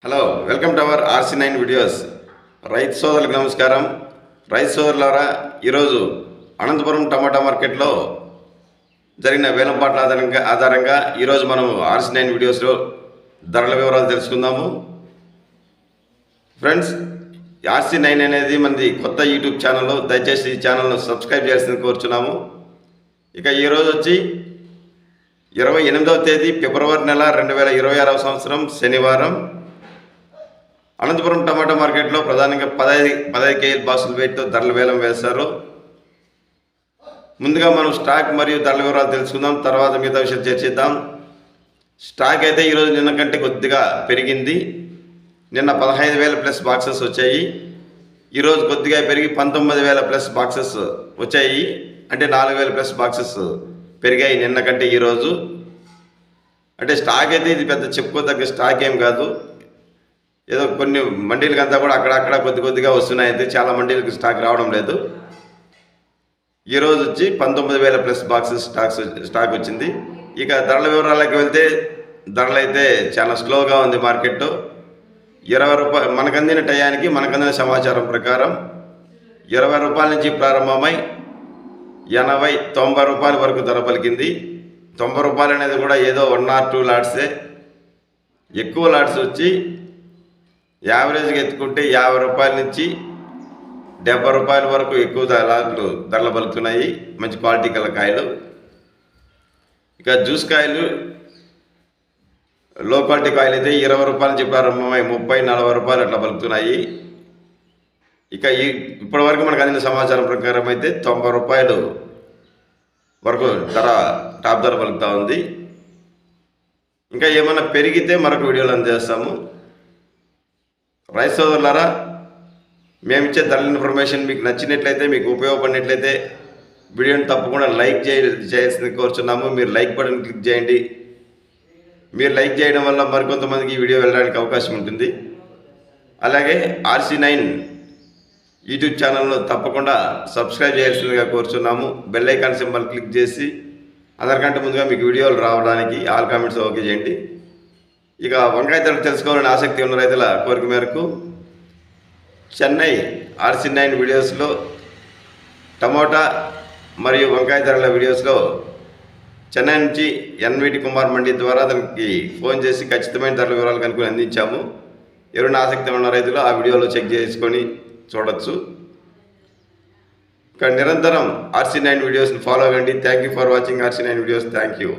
Hello, welcome to our RC9 videos. రైతు సోదరులకు నమస్కారం. రైతు సోదరులారా, ఈరోజు అనంతపురం టమాటా మార్కెట్లో జరిగిన వేలంపాట్ల ఆధారంగా ఈరోజు మనం RC9 వీడియోస్లో ధరల వివరాలు తెలుసుకుందాము. ఫ్రెండ్స్, RC9 అనేది మనది కొత్త యూట్యూబ్ ఛానల్. దయచేసి ఈ ఛానల్ను సబ్స్క్రైబ్ చేయాల్సింది కోరుచున్నాము. ఇక ఈరోజు వచ్చి 28వ తేదీ ఫిబ్రవరి నెల 2026 సంవత్సరం శనివారం. అనంతపురం టమాటా మార్కెట్లో ప్రధానంగా 15 కేజీల బాక్సుల వెయిట్తో ధరల వేలం వేశారు. ముందుగా మనం స్టాక్ మరియు ధరల వివరాలు తెలుసుకుందాం, తర్వాత మిగతా విషయం చర్చిద్దాం. స్టాక్ అయితే ఈరోజు నిన్న కంటే కొద్దిగా పెరిగింది. నిన్న 15,000 ప్లస్ బాక్సెస్ వచ్చాయి. ఈరోజు కొద్దిగా పెరిగి 19,000 ప్లస్ బాక్సెస్ వచ్చాయి. అంటే 4,000 ప్లస్ బాక్సెస్ పెరిగాయి నిన్న కంటే ఈరోజు. అంటే స్టాక్ అయితే ఇది పెద్ద చెప్పుకోదగ్గ స్టాక్ ఏం కాదు. ఏదో కొన్ని మండీలకంతా కూడా అక్కడక్కడ కొద్దిగా వస్తున్నాయి. అయితే చాలా మండీలకు స్టాక్ రావడం లేదు. ఈరోజు వచ్చి 19,000 ప్లస్ బాక్సెస్ స్టాక్ వచ్చింది. ఇక ధరల వివరాలకు వెళ్తే ధరలు అయితే చాలా స్లోగా ఉంది మార్కెట్. 20 రూపాయలు మనకు అందిన టయానికి మనకు సమాచారం ప్రకారం 20 రూపాయల నుంచి ప్రారంభమై 80, 90 రూపాయల వరకు ధర పలికింది. 90 రూపాయలు అనేది కూడా ఏదో 1 or 2 లాట్సే. ఎక్కువ లాట్స్ వచ్చి యావరేజ్గా ఎత్తుకుంటే 50 రూపాయల నుంచి 70 రూపాయల వరకు ఎక్కువ ధరలు పలుకుతున్నాయి. మంచి క్వాలిటీ గల కాయలు. ఇక జ్యూస్ కాయలు, లో క్వాలిటీ కాయలు అయితే 20 రూపాయల నుంచి ప్రారంభమై 30, 40 రూపాయలు అట్లా పలుకుతున్నాయి. ఇక ఇప్పటి వరకు మనకు అందిన సమాచారం ప్రకారం అయితే 90 రూపాయలు వరకు టాప్ ధర పలుకుతూ ఉంది. ఇంకా ఏమైనా పెరిగితే మరొక వీడియోలో అందజేస్తాము. రైతు సోదరులారా, మేమిచ్చే ధరల ఇన్ఫర్మేషన్ మీకు నచ్చినట్లయితే, మీకు ఉపయోగపడినట్లయితే వీడియోని తప్పకుండా లైక్ చేయాల్సింది కోరుచున్నాము. మీరు లైక్ బటన్ క్లిక్ చేయండి. మీరు లైక్ చేయడం వల్ల మరికొంతమందికి ఈ వీడియో వెళ్ళడానికి అవకాశం ఉంటుంది. అలాగే RC9 యూట్యూబ్ ఛానల్ను తప్పకుండా సబ్స్క్రైబ్ చేయాల్సిందిగా కోరుచున్నాము. బెల్ ఐకాన్ సింబల్ క్లిక్ చేసి అందరికంటే ముందుగా మీకు వీడియోలు రావడానికి ఆల్ కామెంట్స్ ఓకే చేయండి. ఇక వంకాయ ధరలు తెలుసుకోవాలని ఆసక్తి ఉన్న రైతుల కోరిక మేరకు చెన్నై RC9 వీడియోస్లో టమోటా మరియు వంకాయ ధరల వీడియోస్లో చెన్నై నుంచి NVT కుమార్ మండి ద్వారా దానికి ఫోన్ చేసి ఖచ్చితమైన ధరల వివరాలు కనుక్కొని అందించాము. ఎవరైనా ఆసక్తి ఉన్న రైతులు ఆ వీడియోలో చెక్ చేసుకొని చూడొచ్చు. ఇక నిరంతరం RC9 వీడియోస్ని ఫాలో అవ్వండి. Thank you for watching RC9 videos. Thank you.